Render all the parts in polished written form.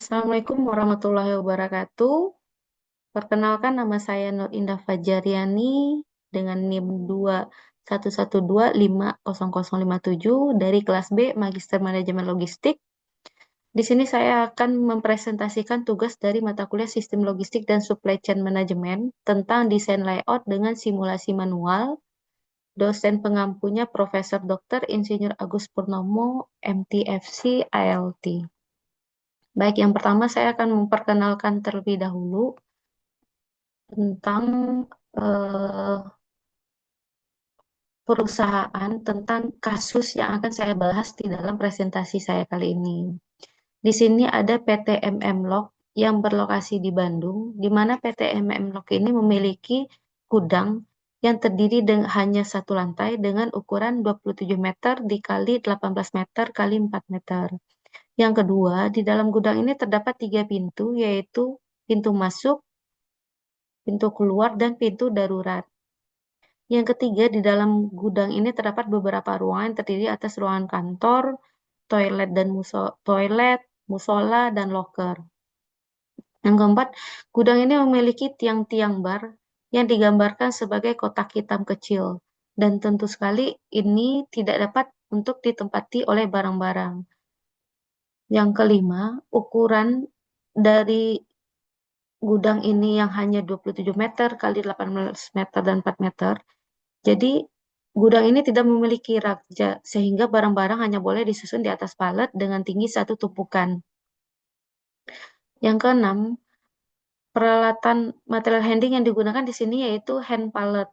Assalamualaikum warahmatullahi wabarakatuh. Perkenalkan nama saya Nur Indah Fajariani dengan NIM 211250057 dari kelas B Magister Manajemen Logistik. Di sini saya akan mempresentasikan tugas dari mata kuliah Sistem Logistik dan Supply Chain Management tentang desain layout dengan simulasi manual. Dosen pengampunya Profesor Dr. Insinyur Agus Purnomo, MTFC, ALT. Baik, yang pertama saya akan memperkenalkan terlebih dahulu tentang eh, perusahaan, tentang kasus yang akan saya bahas di dalam presentasi saya kali ini. Di sini ada PT MM Log yang berlokasi di Bandung, di mana PT MM Log ini memiliki gudang yang terdiri dengan hanya satu lantai dengan ukuran 27 meter dikali 18 meter kali 4 meter. Yang kedua, di dalam gudang ini terdapat tiga pintu, yaitu pintu masuk, pintu keluar, dan pintu darurat. Yang ketiga, di dalam gudang ini terdapat beberapa ruangan yang terdiri atas ruangan kantor, toilet, musola, dan loker. Yang keempat, gudang ini memiliki tiang-tiang bar yang digambarkan sebagai kotak hitam kecil. Dan tentu sekali ini tidak dapat untuk ditempati oleh barang-barang. Yang kelima, ukuran dari gudang ini yang hanya 27 meter kali 18 meter dan 4 meter. Jadi, gudang ini tidak memiliki rakja, sehingga barang-barang hanya boleh disusun di atas palet dengan tinggi satu tumpukan. Yang keenam, peralatan material handling yang digunakan di sini yaitu hand pallet.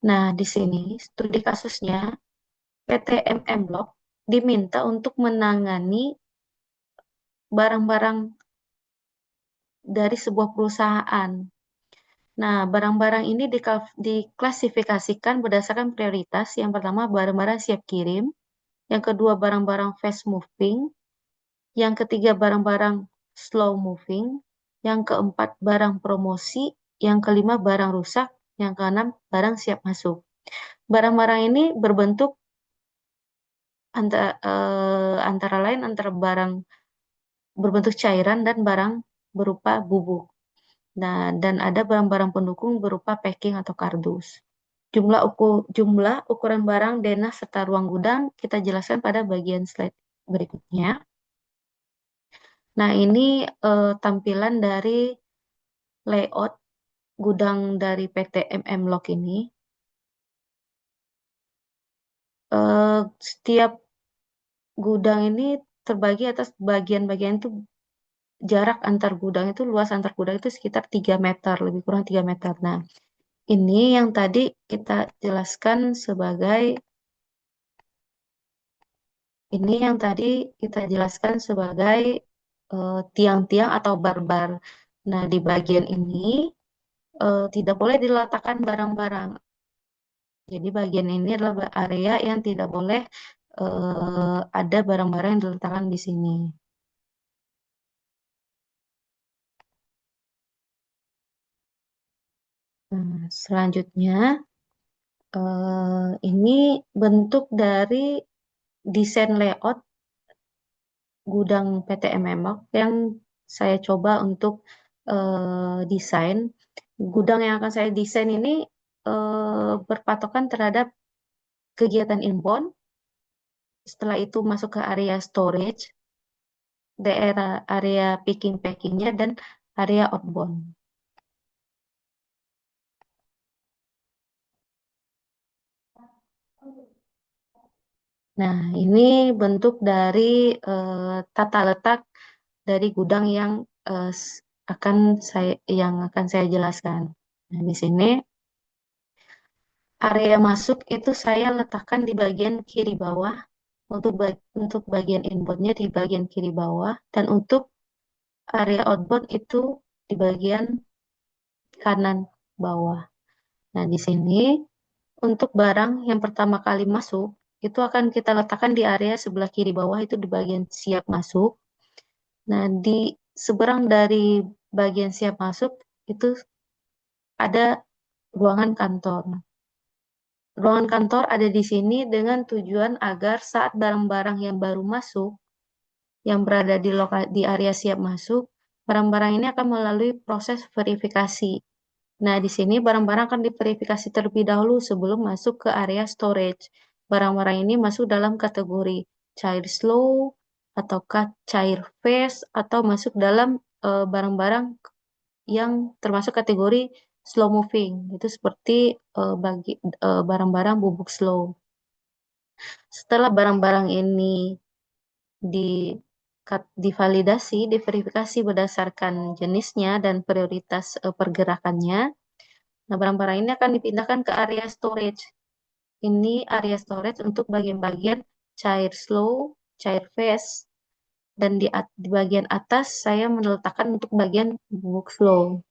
Nah, di sini studi kasusnya PT MM Block diminta untuk menangani barang-barang dari sebuah perusahaan. Nah, barang-barang ini diklasifikasikan berdasarkan prioritas. Yang pertama, barang-barang siap kirim. Yang kedua, barang-barang fast moving. Yang ketiga, barang-barang slow moving. Yang keempat, barang promosi. Yang kelima, barang rusak. Yang keenam, barang siap masuk. Barang-barang ini berbentuk antara lain antara barang berbentuk cairan dan barang berupa bubuk. Nah, dan ada barang-barang pendukung berupa packing atau kardus. Jumlah ukuran barang, denah, serta ruang gudang kita jelaskan pada bagian slide berikutnya. Nah, ini tampilan dari layout gudang dari PT MM Log ini. Setiap gudang ini terbagi atas bagian-bagian itu jarak antar gudang itu, luas antar gudang itu sekitar 3 meter, lebih kurang 3 meter. Nah, ini yang tadi kita jelaskan sebagai tiang-tiang atau bar-bar. Nah, di bagian ini tidak boleh diletakkan barang-barang. Jadi bagian ini adalah area yang tidak boleh ada barang-barang yang diletakkan di sini. Nah, selanjutnya ini bentuk dari desain layout gudang PT MMOK yang saya coba untuk desain. Gudang yang akan saya desain ini berpatokan terhadap kegiatan inbound, setelah itu masuk ke area storage, daerah area picking packingnya, dan area outbound. Nah, ini bentuk dari tata letak dari gudang eh, s- akan saya jelaskan. Nah, di sini area masuk itu saya letakkan di bagian kiri bawah, untuk bagian inboundnya di bagian kiri bawah, dan untuk area outbound itu di bagian kanan bawah. Nah, di sini untuk barang yang pertama kali masuk itu akan kita letakkan di area sebelah kiri bawah, itu di bagian siap masuk. Nah, di seberang dari bagian siap masuk itu ada ruangan kantor. Ruangan kantor ada di sini dengan tujuan agar saat barang-barang yang baru masuk, yang berada di area siap masuk, barang-barang ini akan melalui proses verifikasi. Nah, di sini barang-barang akan diverifikasi terlebih dahulu sebelum masuk ke area storage. Barang-barang ini masuk dalam kategori cair slow, ataukah cair fast, atau masuk dalam barang-barang yang termasuk kategori slow moving. Itu seperti barang-barang bubuk slow. Setelah barang-barang ini di divalidasi, diverifikasi berdasarkan jenisnya dan prioritas pergerakannya. Nah, barang-barang ini akan dipindahkan ke area storage. Ini area storage untuk bagian-bagian cair slow, cair fast, dan di bagian atas saya meletakkan untuk bagian bubuk slow.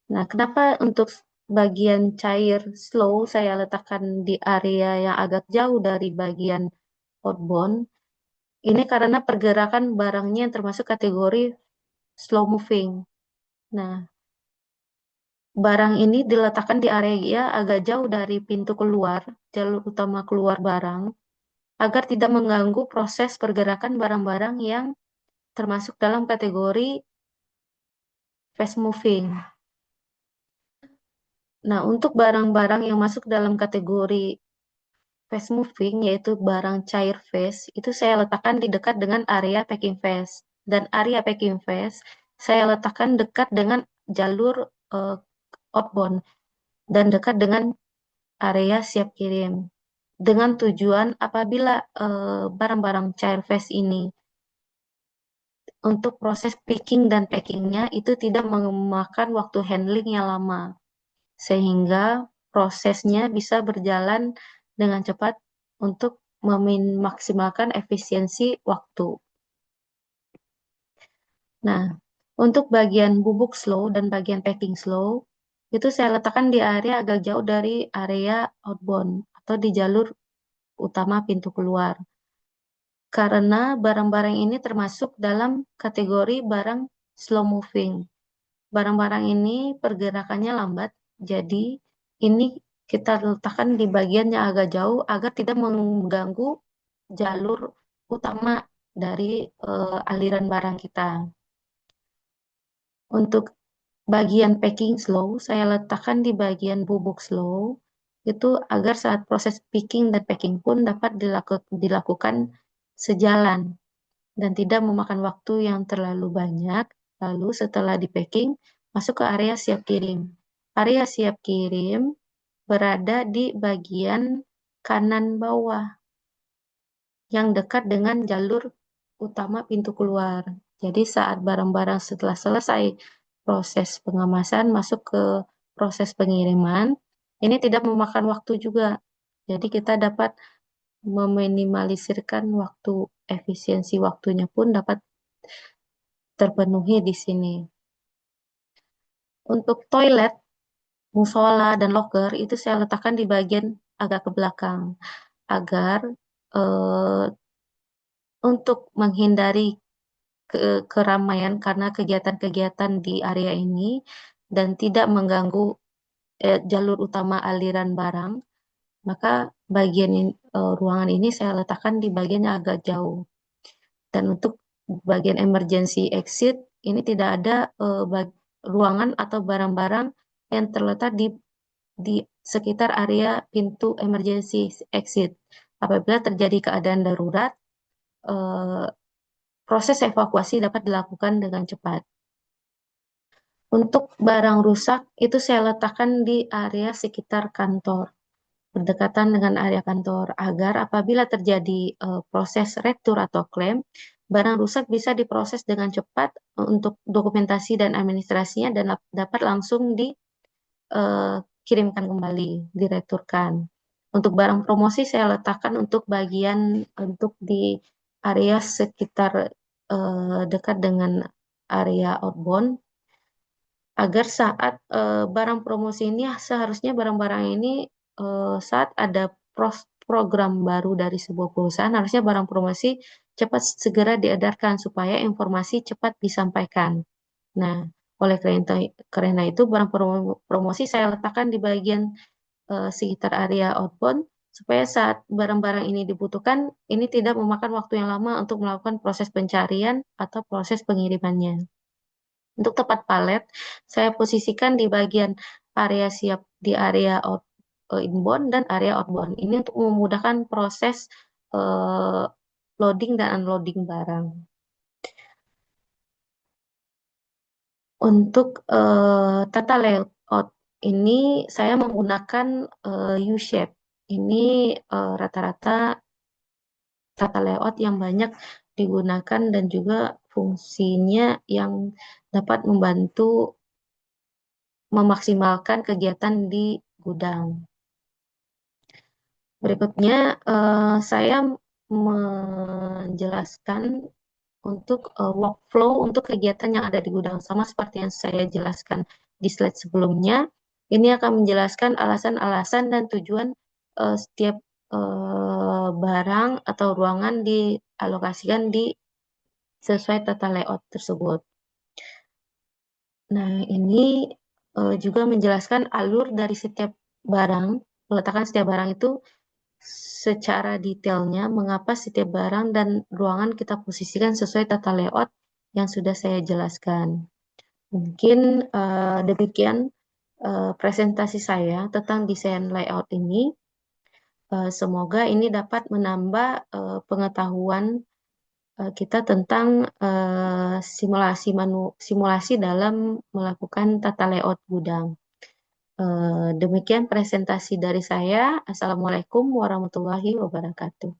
Nah, kenapa untuk bagian cair slow saya letakkan di area yang agak jauh dari bagian outbound? Ini karena pergerakan barangnya yang termasuk kategori slow moving. Nah, barang ini diletakkan di area agak jauh dari pintu keluar, jalur utama keluar barang, agar tidak mengganggu proses pergerakan barang-barang yang termasuk dalam kategori fast moving. Nah, untuk barang-barang yang masuk dalam kategori fast moving, yaitu barang cair fast, itu saya letakkan di dekat dengan area packing phase. Dan area packing phase saya letakkan dekat dengan jalur outbound dan dekat dengan area siap kirim. Dengan tujuan apabila barang-barang cair fast ini untuk proses picking dan packingnya itu tidak memakan waktu handling yang lama, sehingga prosesnya bisa berjalan dengan cepat untuk memaksimalkan efisiensi waktu. Nah, untuk bagian bubuk slow dan bagian packing slow, itu saya letakkan di area agak jauh dari area outbound atau di jalur utama pintu keluar. Karena barang-barang ini termasuk dalam kategori barang slow moving. Barang-barang ini pergerakannya lambat, jadi ini kita letakkan di bagian yang agak jauh agar tidak mengganggu jalur utama dari aliran barang kita. Untuk bagian packing slow, saya letakkan di bagian bubuk slow, itu agar saat proses picking dan packing pun dapat dilakukan sejalan dan tidak memakan waktu yang terlalu banyak. Lalu setelah di packing, masuk ke area siap kirim. Area siap kirim berada di bagian kanan bawah yang dekat dengan jalur utama pintu keluar. Jadi saat barang-barang setelah selesai proses pengemasan masuk ke proses pengiriman, ini tidak memakan waktu juga. Jadi kita dapat meminimalisirkan waktu, efisiensi waktunya pun dapat terpenuhi di sini. Untuk toilet, musola, dan locker itu saya letakkan di bagian agak ke belakang agar eh, untuk menghindari keramaian karena kegiatan-kegiatan di area ini dan tidak mengganggu jalur utama aliran barang, maka ruangan ini saya letakkan di bagian yang agak jauh. Dan untuk bagian emergency exit, ini tidak ada ruangan atau barang-barang yang terletak di sekitar area pintu emergency exit. Apabila terjadi keadaan darurat, eh, proses evakuasi dapat dilakukan dengan cepat. Untuk barang rusak, itu saya letakkan di area sekitar kantor, berdekatan dengan area kantor, agar apabila terjadi proses retur atau klaim, barang rusak bisa diproses dengan cepat untuk dokumentasi dan administrasinya dan dapat langsung dikirimkan kembali, direturkan. Untuk barang promosi saya letakkan untuk bagian untuk di area sekitar dekat dengan area outbound, agar saat barang promosi ini seharusnya barang-barang ini saat ada program baru dari sebuah perusahaan harusnya barang promosi cepat segera diedarkan supaya informasi cepat disampaikan. Nah, oleh karena itu barang promosi saya letakkan di bagian sekitar area outbound supaya saat barang-barang ini dibutuhkan, ini tidak memakan waktu yang lama untuk melakukan proses pencarian atau proses pengirimannya. Untuk tempat palet, saya posisikan di bagian area siap di area inbound dan area outbound. Ini untuk memudahkan proses eh, loading dan unloading barang. Untuk tata layout ini saya menggunakan U-shape. Ini rata-rata tata layout yang banyak digunakan dan juga fungsinya yang dapat membantu memaksimalkan kegiatan di gudang. Berikutnya, saya menjelaskan untuk workflow untuk kegiatan yang ada di gudang. Sama seperti yang saya jelaskan di slide sebelumnya, ini akan menjelaskan alasan-alasan dan tujuan setiap barang atau ruangan dialokasikan di sesuai tata layout tersebut. Nah, ini juga menjelaskan alur dari setiap barang, peletakan setiap barang itu secara detailnya, mengapa setiap barang dan ruangan kita posisikan sesuai tata layout yang sudah saya jelaskan. Mungkin demikian presentasi saya tentang desain layout ini. Semoga ini dapat menambah pengetahuan kita tentang simulasi dalam melakukan tata layout gudang. Demikian presentasi dari saya. Assalamualaikum warahmatullahi wabarakatuh.